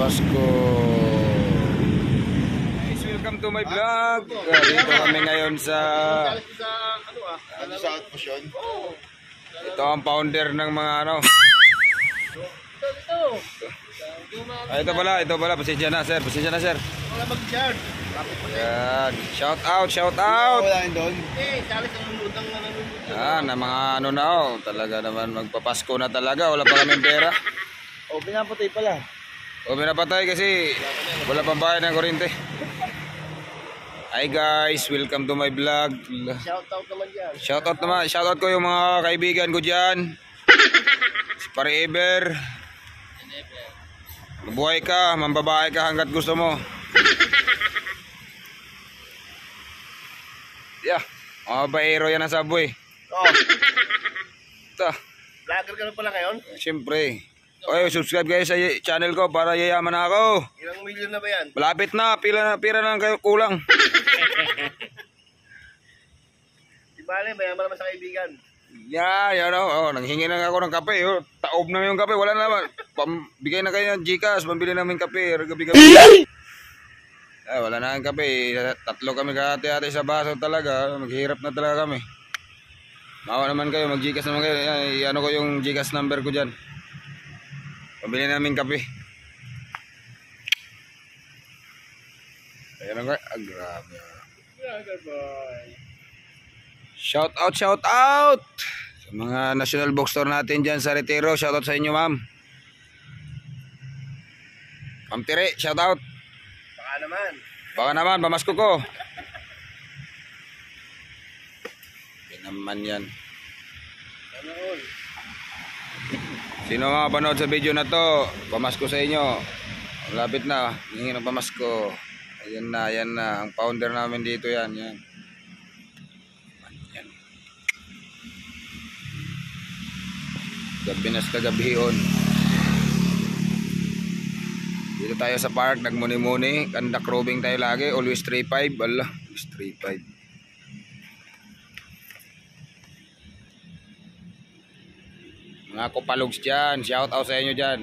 Pasko. Guys, welcome to my vlog. Dito kami ngayon sa ito ang founder ng mga ano. Ito pala, pasensya na sir, Wala mag-share. Yan. Shout out. Wala yun doon. Salit ang lutang na nalulutang. Yan, na mga ano na talaga naman magpapasko na talaga, wala pa kaming pera. O, pinapatay pala. O pinapatay kasi wala pang bayad ng kuryente. Hi guys, welcome to my vlog. Shout out naman dyan. Shout out ko yung mga kaibigan ko dyan. Si Forever. Mabuhay ka, mambabae ka hanggat gusto mo. Yeah, mga baero yan ang Subway. Oh, Ito, vlogger ka na pala ngayon? siyempre. Oy, subscribe kayo sa channel ko para yayaman na ako. Ilang milyon na ba yan? Malapit na, pira na kayo kulang. Di bale, mayaman naman sa kaibigan. Yan nanghingi na ako ng kape. Taob na yung kape, wala na naman. Bigay na kayo ng Gcash, pambili namin kape. Gabi-gabi. Wala na ang kape. Tatlo kami kahati-hati sa baso talaga. Maghihirap na talaga kami. Mawa naman kayo, mag-Gcash naman kayo. Ano ko yung Gcash number ko dyan. Pambili namin kape. Ayan nga. Grabe. Shout out sa mga national bookstore natin dyan sa Retiro. Shout out sa inyo, ma'am. Ma'am Tire, shout out. Baka naman, pamasko ko. Yan naman yan. Sino mga panood sa video na to, pamasko sa inyo. Malapit na, hingi ng pamasko. Ayan na, ang founder namin dito yan. Gabi na sa kagabion. Dito tayo sa park, nagmuni-muni. Kandak roving tayo lagi, always 3-5. Ala, always 3-5. Mga kupalugs dyan, shout out sa inyo dyan.